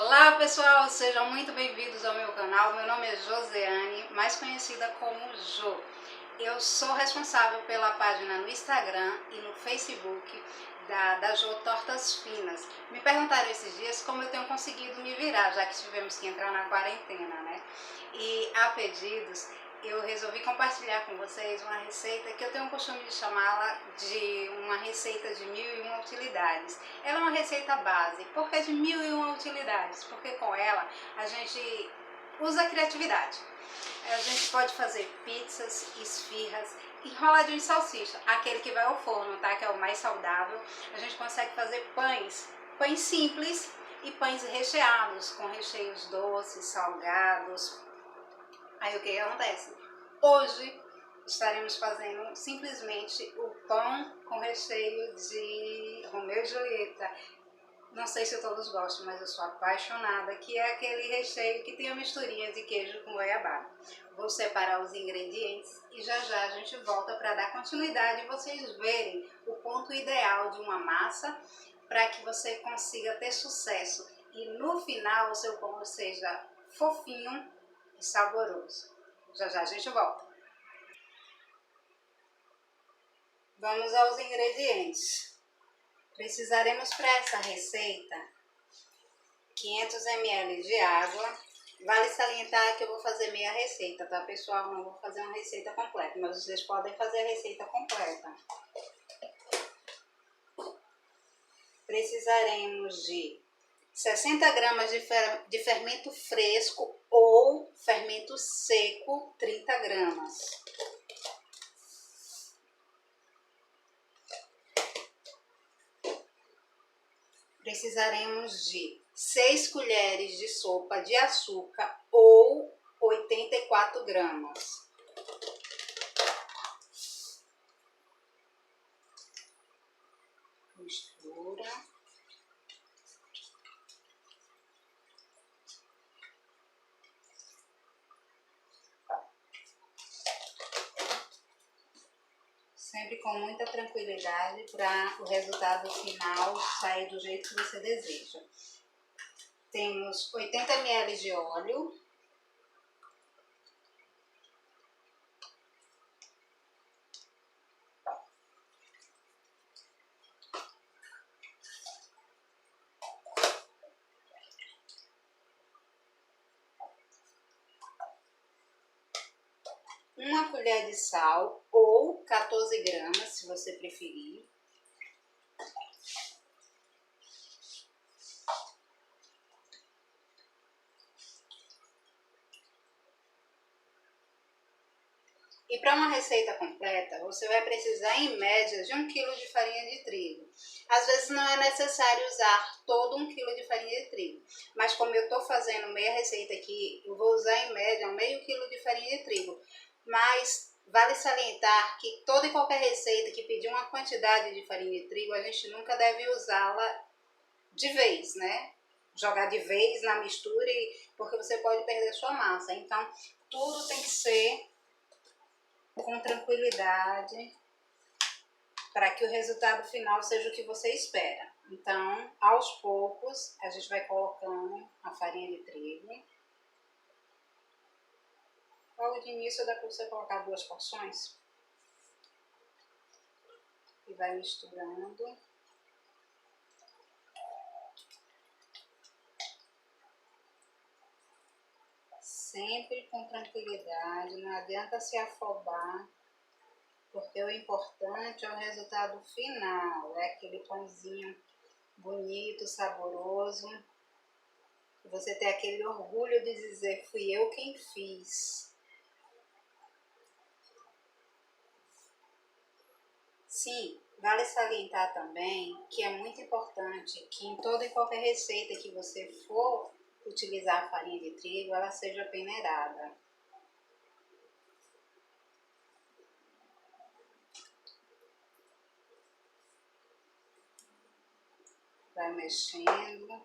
Olá pessoal, sejam muito bem-vindos ao meu canal. Meu nome é Josiane, mais conhecida como Jo. Eu sou responsável pela página no Instagram e no Facebook da Jo Tortas Finas. Me perguntaram esses dias como eu tenho conseguido me virar, já que tivemos que entrar na quarentena, né? E a pedidos, eu resolvi compartilhar com vocês uma receita que eu tenho o costume de chamá-la de uma receita de 1001 utilidades. Ela é uma receita base. Por que de 1001 utilidades? Porque com ela a gente usa a criatividade. A gente pode fazer pizzas, esfirras, enroladinho de salsicha, aquele que vai ao forno, tá? Que é o mais saudável. A gente consegue fazer pães simples e pães recheados, com recheios doces, salgados. Aí o que acontece? Hoje estaremos fazendo simplesmente o pão com recheio de Romeu e Julieta. Não sei se todos gostam, mas eu sou apaixonada, que é aquele recheio que tem a misturinha de queijo com goiabada. Vou separar os ingredientes e já a gente volta para dar continuidade e vocês verem o ponto ideal de uma massa para que você consiga ter sucesso e no final o seu pão seja fofinho e saboroso. Já a gente volta. Vamos aos ingredientes. Precisaremos para essa receita 500 ml de água. Vale salientar que eu vou fazer meia receita, tá pessoal? Não vou fazer uma receita completa, mas vocês podem fazer a receita completa. Precisaremos de 60 gramas de fermento fresco ou fermento seco, 30 gramas. Precisaremos de 6 colheres de sopa de açúcar ou 84 gramas. Mistura. Sempre com muita tranquilidade para o resultado final sair do jeito que você deseja. Temos 80 ml de óleo. Uma colher de sal ou 14 gramas, se você preferir. E para uma receita completa, você vai precisar em média de 1 kg de farinha de trigo. Às vezes não é necessário usar todo 1 kg de farinha de trigo, mas como eu estou fazendo meia receita aqui, eu vou usar em média meio quilo de farinha de trigo. Mas vale salientar que toda e qualquer receita que pedir uma quantidade de farinha de trigo, a gente nunca deve usá-la de vez, né? Jogar de vez na mistura, porque você pode perder sua massa. Então, tudo tem que ser com tranquilidade para que o resultado final seja o que você espera. Então, aos poucos, a gente vai colocando a farinha de trigo. Logo de início dá para você colocar 2 porções e vai misturando. Sempre com tranquilidade, não adianta se afobar, porque o importante é o resultado final, é aquele pãozinho bonito, saboroso, e você ter aquele orgulho de dizer, fui eu quem fiz. Sim, vale salientar também que é muito importante que em toda e qualquer receita que você for utilizar a farinha de trigo, ela seja peneirada. Vai mexendo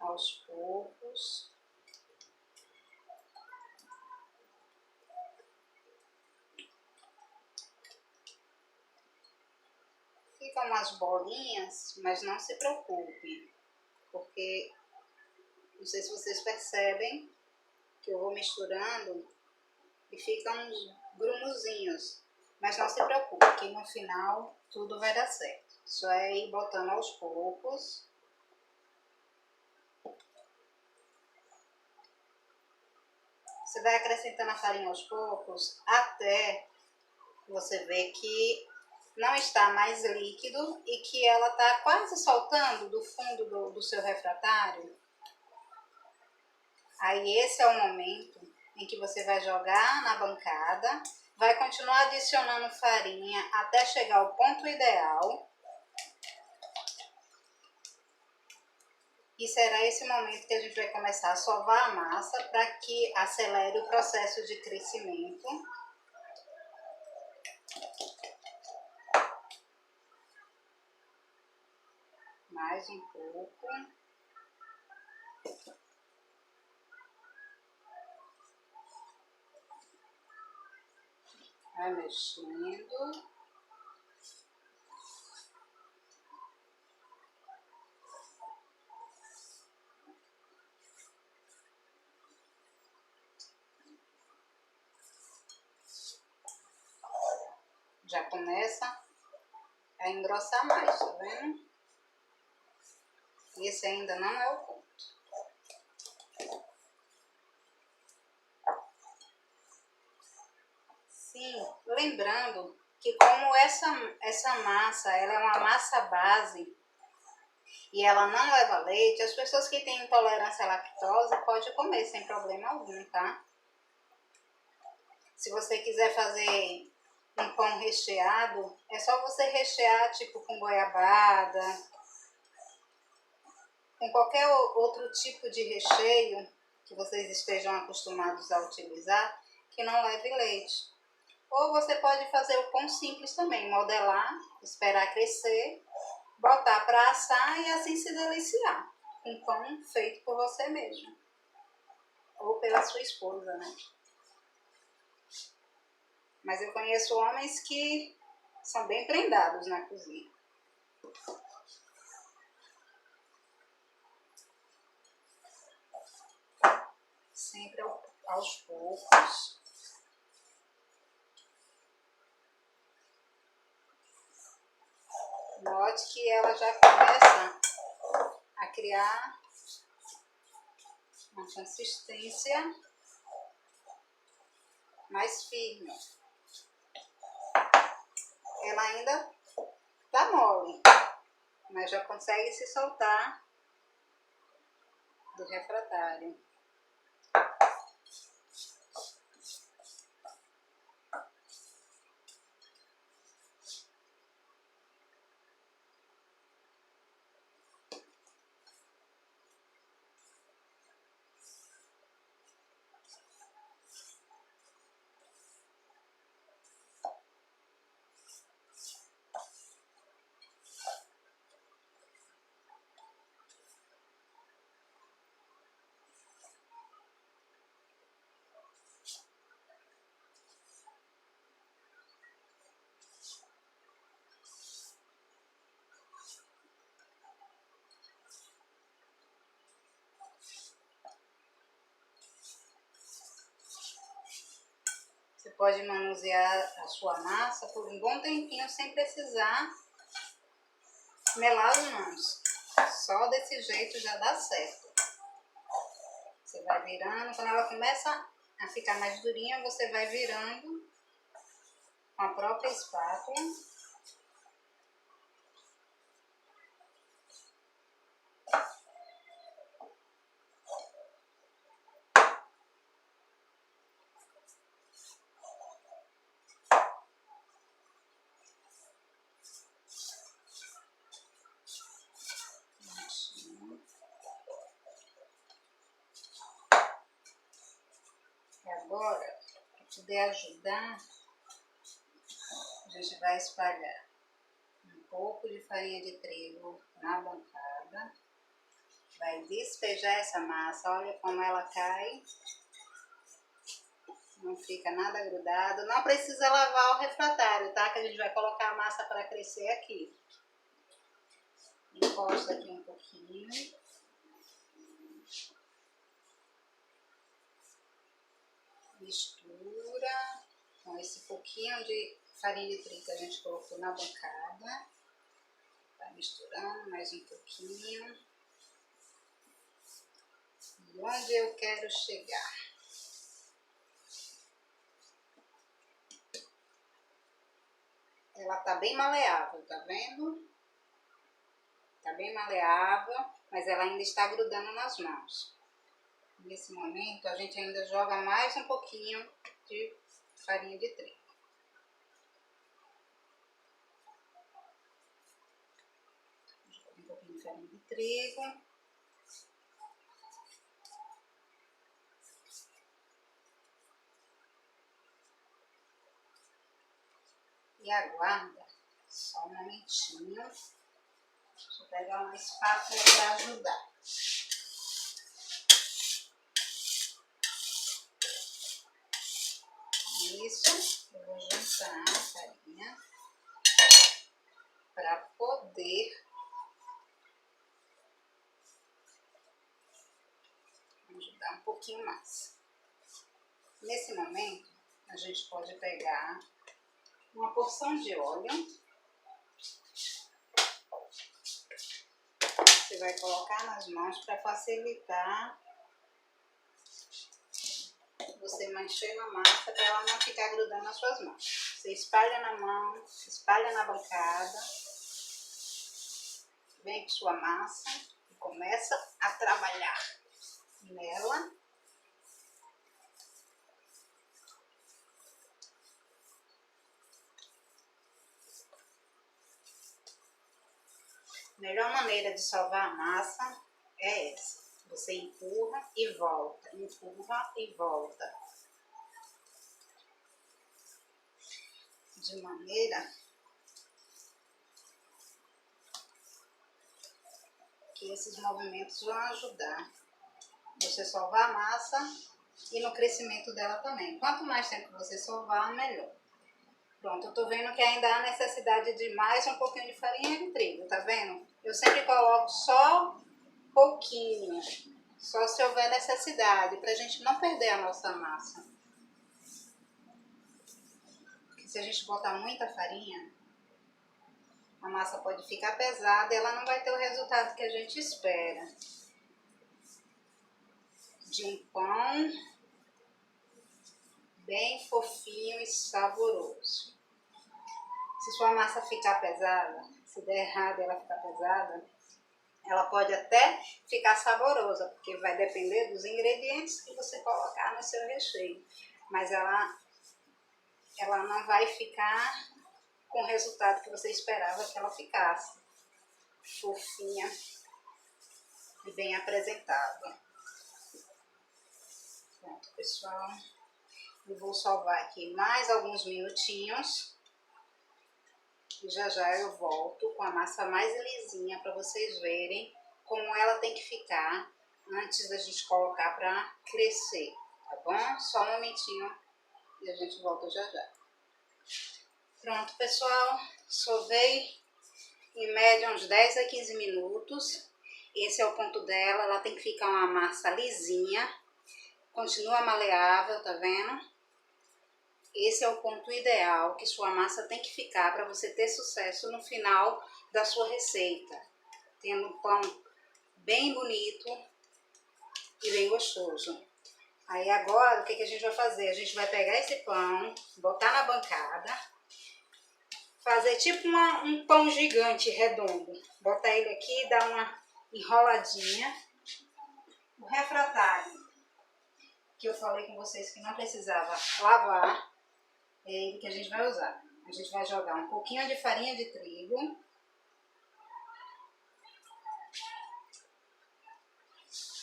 aos poucos. Ficam umas bolinhas, mas não se preocupe, porque Não sei se vocês percebem que eu vou misturando e ficam uns grumuzinhos. Mas não se preocupe, que no final tudo vai dar certo. Só é ir botando aos poucos. Você vai acrescentando a farinha aos poucos até você ver que não está mais líquido e que ela está quase soltando do fundo do seu refratário. Aí esse é o momento em que você vai jogar na bancada, vai continuar adicionando farinha até chegar ao ponto ideal. E será esse momento que a gente vai começar a sovar a massa para que acelere o processo de crescimento. Mais um pouco. Vai mexendo. Já começa a engrossar mais, tá vendo? Esse ainda não é o ponto. Sim, lembrando que como essa massa, ela é uma massa base e ela não leva leite, as pessoas que têm intolerância à lactose podem comer sem problema algum, tá? Se você quiser fazer um pão recheado, é só você rechear tipo com goiabada, com qualquer outro tipo de recheio que vocês estejam acostumados a utilizar, que não leve leite. Ou você pode fazer o pão simples também, modelar, esperar crescer, botar para assar e assim se deliciar. Um pão feito por você mesmo. Ou pela sua esposa, né? Mas eu conheço homens que são bem prendados na cozinha. Sempre aos poucos. Note que ela já começa a criar uma consistência mais firme. Ela ainda tá mole, mas já consegue se soltar do refratário. Você pode manusear a sua massa por um bom tempinho sem precisar melar as mãos. Só desse jeito já dá certo. Você vai virando, quando ela começa a ficar mais durinha, você vai virando com a própria espátula. E agora, para poder ajudar, a gente vai espalhar um pouco de farinha de trigo na bancada. Vai despejar essa massa, olha como ela cai. Não fica nada grudado. Não precisa lavar o refratário, tá? Que a gente vai colocar a massa para crescer aqui. Encosta aqui um pouquinho. mistura com esse pouquinho de farinha de trigo que a gente colocou na bancada. Vai misturando mais um pouquinho. E onde eu quero chegar? Ela tá bem maleável, tá vendo? Tá bem maleável, mas ela ainda está grudando nas mãos. Nesse momento, a gente ainda joga mais um pouquinho de farinha de trigo. Joga um pouquinho de farinha de trigo. E aguarda só um momentinho. Deixa eu pegar uma espátula para ajudar. Isso, eu vou juntar a farinha para poder ajudar um pouquinho mais. Nesse momento, a gente pode pegar uma porção de óleo. Você vai colocar nas mãos para facilitar você mexer na massa, para ela não ficar grudando nas suas mãos. Você espalha na mão, espalha na bancada, vem com sua massa e começa a trabalhar nela. A melhor maneira de salvar a massa é essa. Você empurra e volta, empurra e volta. De maneira que esses movimentos vão ajudar você salvar a massa e no crescimento dela também. Quanto mais tempo você salvar, melhor. Pronto, eu tô vendo que ainda há necessidade de mais um pouquinho de farinha de trigo, tá vendo? Eu sempre coloco só pouquinho, só se houver necessidade, pra gente não perder a nossa massa. Porque se a gente botar muita farinha, a massa pode ficar pesada e ela não vai ter o resultado que a gente espera. De um pão bem fofinho e saboroso. Se sua massa ficar pesada, se der errado ela ficar pesada, ela pode até ficar saborosa, porque vai depender dos ingredientes que você colocar no seu recheio. Mas ela não vai ficar com o resultado que você esperava que ela ficasse. Fofinha e bem apresentável. Pronto, pessoal. Eu vou salvar aqui mais alguns minutinhos. E já já eu volto com a massa mais lisinha para vocês verem como ela tem que ficar antes da gente colocar para crescer, tá bom? Só um momentinho e a gente volta já já. Pronto, pessoal, sovei em média uns 10 a 15 minutos. Esse é o ponto dela, ela tem que ficar uma massa lisinha, continua maleável, tá vendo? Esse é o ponto ideal que sua massa tem que ficar para você ter sucesso no final da sua receita. Tendo um pão bem bonito e bem gostoso. Aí agora, o que a gente vai fazer? A gente vai pegar esse pão, botar na bancada, fazer tipo um pão gigante redondo. Botar ele aqui, dar uma enroladinha. O refratário, que eu falei com vocês que não precisava lavar, é ele que a gente vai usar. A gente vai jogar um pouquinho de farinha de trigo.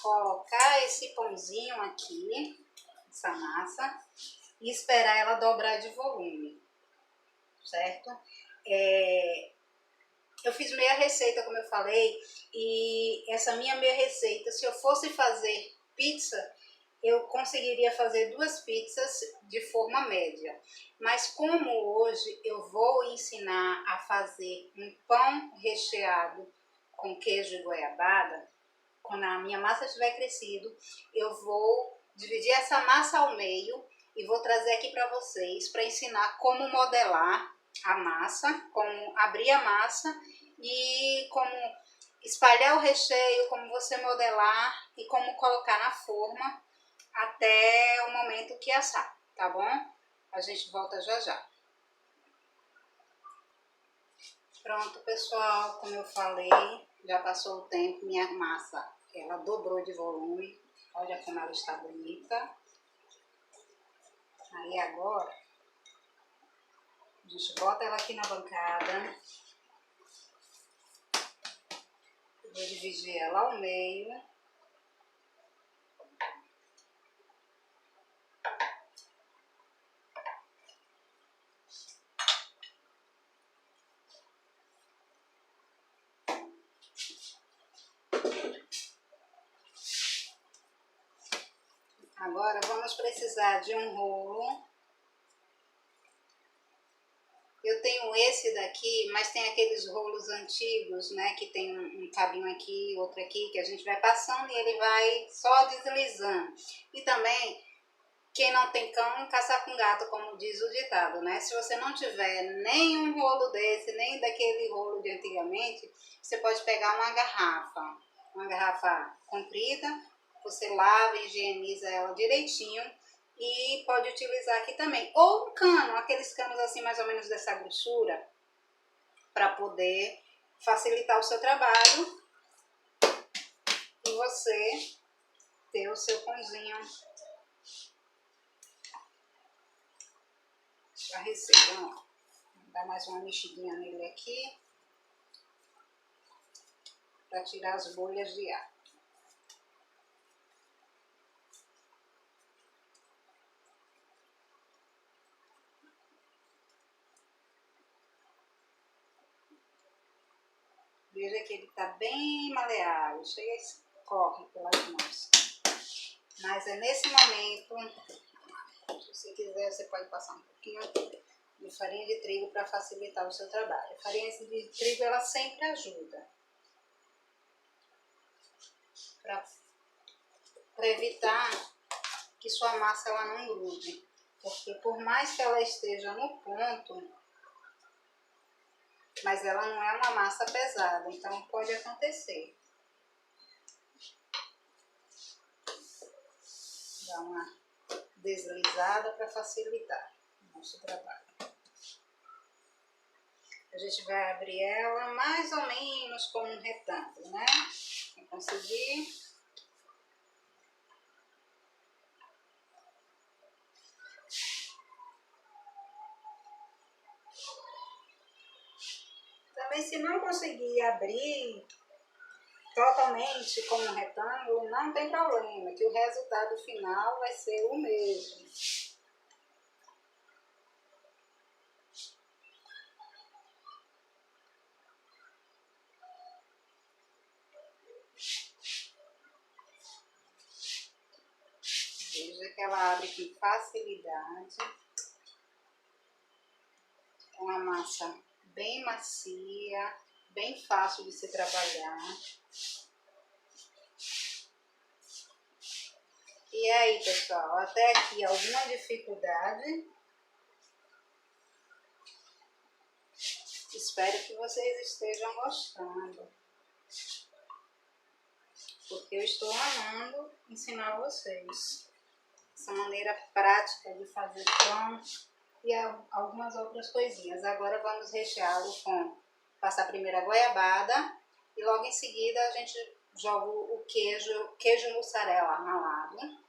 Colocar esse pãozinho aqui, essa massa, e esperar ela dobrar de volume, certo? Eu fiz meia receita, como eu falei, e essa minha meia receita, se eu fosse fazer pizza, eu conseguiria fazer 2 pizzas de forma média. Mas como hoje eu vou ensinar a fazer um pão recheado com queijo e goiabada, quando a minha massa estiver crescido, eu vou dividir essa massa ao meio e vou trazer aqui para vocês para ensinar como modelar a massa, como abrir a massa e como espalhar o recheio, como você modelar e como colocar na forma até o momento que assar, tá bom? A gente volta já já. Pronto, pessoal, como eu falei, já passou o tempo, minha massa, ela dobrou de volume. Olha como ela está bonita. Aí agora, a gente bota ela aqui na bancada. Vou dividir ela ao meio. Agora vamos precisar de um rolo. Eu tenho esse daqui, mas tem aqueles rolos antigos, né? Que tem um cabinho aqui, outro aqui, que a gente vai passando e ele vai só deslizando. E também, quem não tem cão, caça com gato, como diz o ditado, né? Se você não tiver nem um rolo desse, nem daquele rolo de antigamente, você pode pegar uma garrafa comprida, você lava e higieniza ela direitinho. E pode utilizar aqui também. Ou um cano, aqueles canos assim mais ou menos dessa grossura, para poder facilitar o seu trabalho e você ter o seu pãozinho para receita. Ó, vou dar mais uma mexidinha nele aqui para tirar as bolhas de ar. Veja que ele está bem maleável, chega e escorre pelas mãos. Mas é nesse momento, se você quiser, você pode passar um pouquinho de farinha de trigo para facilitar o seu trabalho. A farinha de trigo, ela sempre ajuda para evitar que sua massa ela não grude. Porque por mais que ela esteja no ponto, mas ela não é uma massa pesada, então pode acontecer. Dá uma deslizada para facilitar o nosso trabalho. A gente vai abrir ela mais ou menos como um retângulo, né? Para conseguir. Também, se não conseguir abrir totalmente como um retângulo, não tem problema, que o resultado final vai ser o mesmo. Veja que ela abre com facilidade. É uma massa bem macia, bem fácil de se trabalhar. E aí, pessoal, até aqui alguma dificuldade? Espero que vocês estejam gostando, porque eu estou amando ensinar vocês essa maneira prática de fazer pão e algumas outras coisinhas. Agora vamos recheá-lo com, passar primeiro a goiabada e logo em seguida a gente joga o queijo mussarela ralado.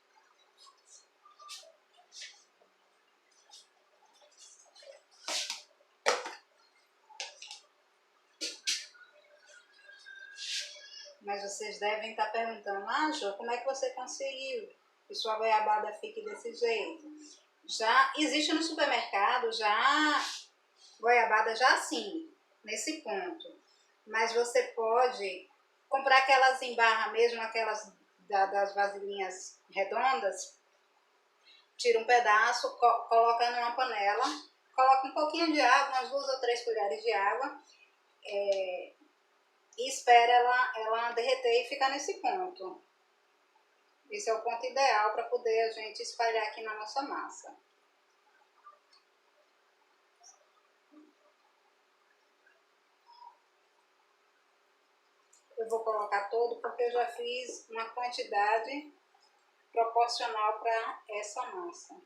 Mas vocês devem estar perguntando, Jo, como é que você conseguiu que sua goiabada fique desse jeito? Já existe no supermercado, já goiabada já assim, nesse ponto. Mas você pode comprar aquelas em barra mesmo, aquelas das vasilhinhas redondas, tira um pedaço, coloca numa panela, coloca um pouquinho de água, umas 2 ou 3 colheres de água, e espera ela derreter e ficar nesse ponto. Esse é o ponto ideal para poder a gente espalhar aqui na nossa massa. Eu vou colocar todo porque eu já fiz uma quantidade proporcional para essa massa.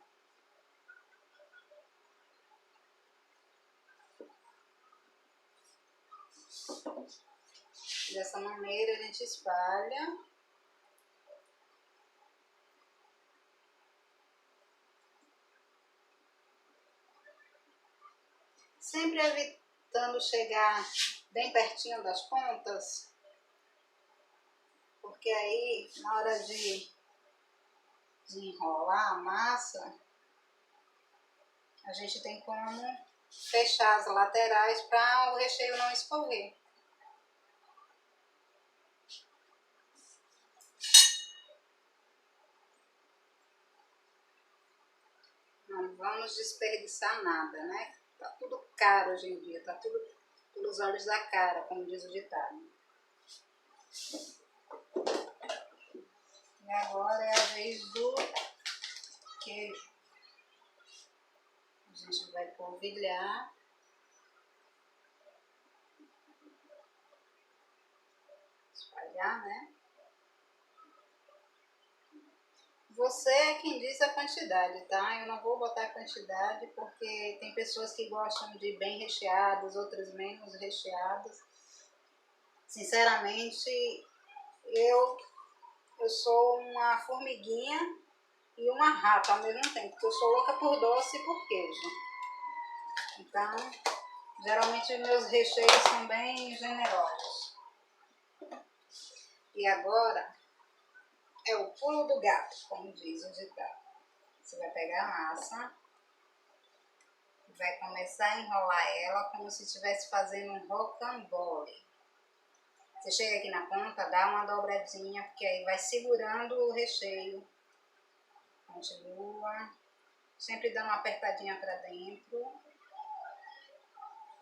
Dessa maneira a gente espalha. Sempre evitando chegar bem pertinho das pontas, porque aí na hora de enrolar a massa, a gente tem como fechar as laterais para o recheio não escorrer. Não vamos desperdiçar nada, né? Tá tudo caro hoje em dia, tá tudo pelos olhos da cara, como diz o ditado. E agora é a vez do queijo. A gente vai polvilhar. Espalhar, né? Você é quem diz a quantidade, tá? Eu não vou botar a quantidade porque tem pessoas que gostam de bem recheados, outras menos recheadas. Sinceramente, eu sou uma formiguinha e uma rata ao mesmo tempo, porque eu sou louca por doce e por queijo. Então, geralmente meus recheios são bem generosos. E agora é o pulo do gato, como diz o ditado. Você vai pegar a massa, vai começar a enrolar ela como se estivesse fazendo um rocambole. Você chega aqui na ponta, dá uma dobradinha, porque aí vai segurando o recheio. Continua, sempre dando uma apertadinha para dentro.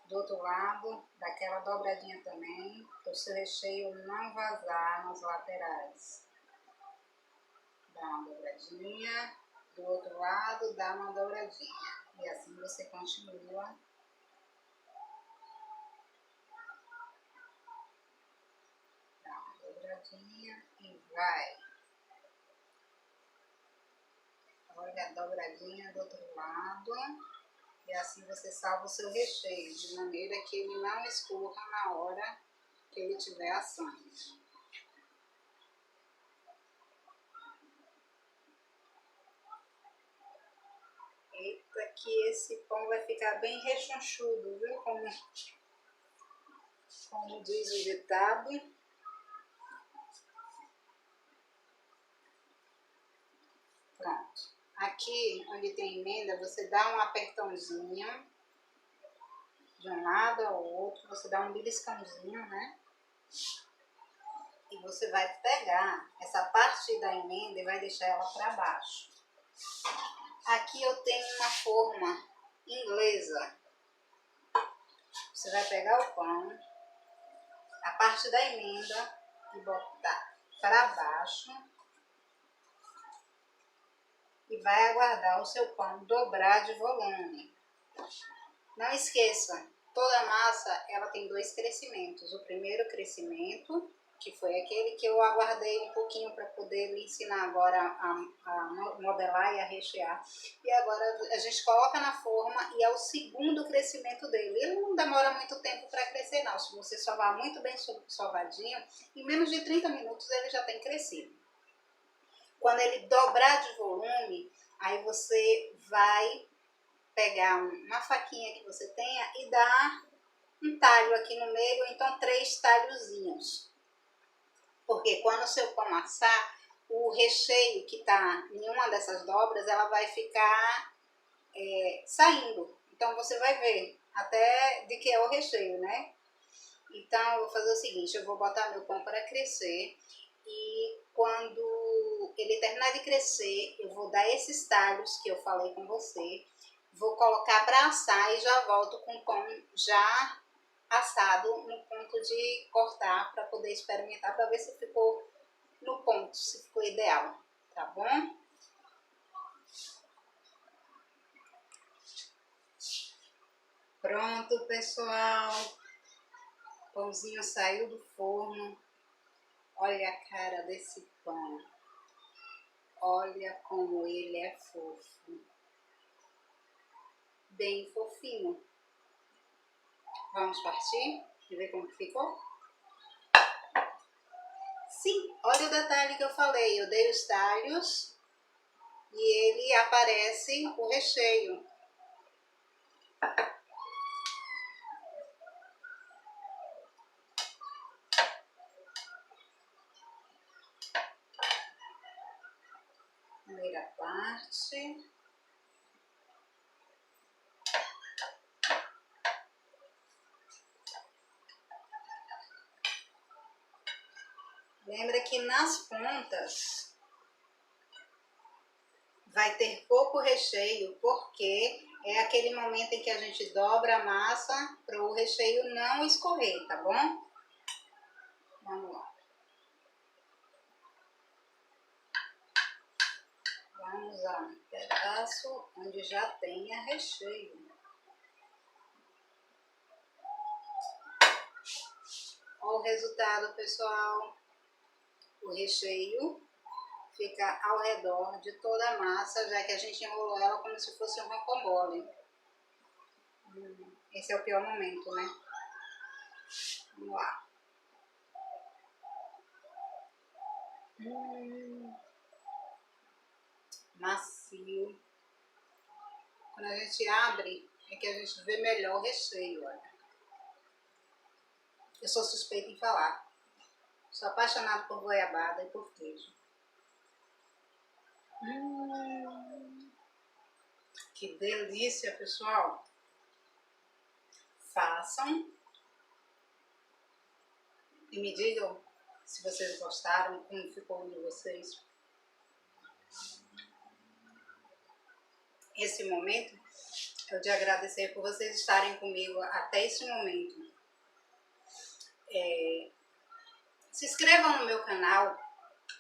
Do outro lado, dá aquela dobradinha também, para o seu recheio não vazar nas laterais. Dá uma dobradinha, do outro lado, dá uma dobradinha. E assim você continua. Dá uma dobradinha e vai. Olha a dobradinha do outro lado. E assim você salva o seu recheio, de maneira que ele não escorra na hora que ele estiver assando. Eita, que esse pão vai ficar bem rechonchudo, viu? Como diz o ditado. Pronto. Aqui, onde tem emenda, você dá um apertãozinho de um lado ao outro, você dá um beliscãozinho, né? E você vai pegar essa parte da emenda e vai deixar ela para baixo. Aqui eu tenho uma forma inglesa. Você vai pegar o pão, a parte da emenda e botar para baixo e vai aguardar o seu pão dobrar de volume. Não esqueça, toda massa ela tem dois crescimentos. O primeiro crescimento, que foi aquele que eu aguardei um pouquinho para poder lhe ensinar agora a modelar e a rechear. E agora a gente coloca na forma e é o segundo crescimento dele. Ele não demora muito tempo para crescer não. Se você sovar muito bem sovadinho, em menos de 30 minutos ele já tem crescido. Quando ele dobrar de volume, aí você vai pegar uma faquinha que você tenha e dar um talho aqui no meio, ou então 3 talhozinhos. Porque quando o seu pão assar, o recheio que está em uma dessas dobras, ela vai ficar saindo. Então você vai ver até de que é o recheio, né? Então eu vou fazer o seguinte, eu vou botar meu pão para crescer e quando ele terminar de crescer, eu vou dar esses talhos que eu falei com você, vou colocar para assar e já volto com o pão já assado no ponto de cortar para poder experimentar, para ver se ficou no ponto, se ficou ideal. tá bom? Pronto, pessoal. O pãozinho saiu do forno. Olha a cara desse pão. Olha como ele é fofo. Bem fofinho. Vamos partir e ver como ficou? Sim, olha o detalhe que eu falei. Eu dei os talhos e ele aparece o recheio. Primeira parte. Lembra que nas pontas vai ter pouco recheio, porque é aquele momento em que a gente dobra a massa para o recheio não escorrer, tá bom? Vamos lá. Vamos usar um pedaço onde já tenha recheio. Olha o resultado, pessoal. O recheio fica ao redor de toda a massa, já que a gente enrolou ela como se fosse um rocambole. Esse é o pior momento, né? Vamos lá. Macio. Quando a gente abre, é que a gente vê melhor o recheio, olha. Eu sou suspeita em falar. Sou apaixonada por goiabada e por queijo. Que delícia, pessoal! Façam e me digam se vocês gostaram, como ficou de vocês. Esse momento, eu de agradecer por vocês estarem comigo até esse momento. Se inscrevam no meu canal,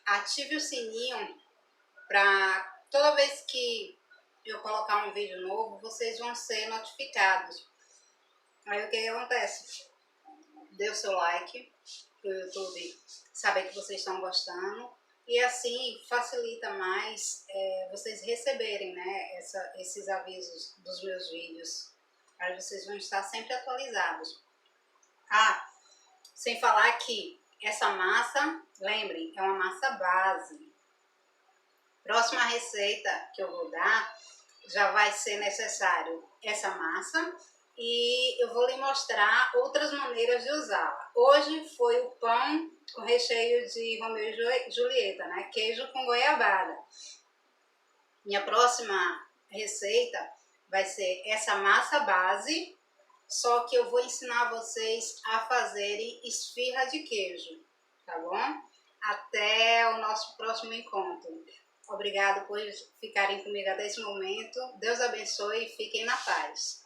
ative o sininho para toda vez que eu colocar um vídeo novo, vocês vão ser notificados. Aí o que acontece? Dê o seu like para o YouTube saber que vocês estão gostando e assim facilita mais vocês receberem, né, esses avisos dos meus vídeos. Aí vocês vão estar sempre atualizados. Ah, sem falar que essa massa, lembrem, é uma massa base. Próxima receita que eu vou dar, já vai ser necessário essa massa e eu vou lhe mostrar outras maneiras de usá-la. Hoje foi o pão com recheio de Romeu e Julieta, né? Queijo com goiabada. Minha próxima receita vai ser essa massa base, só que eu vou ensinar vocês a fazerem esfirra de queijo, tá bom? Até o nosso próximo encontro. Obrigado por ficarem comigo até esse momento. Deus abençoe e fiquem na paz.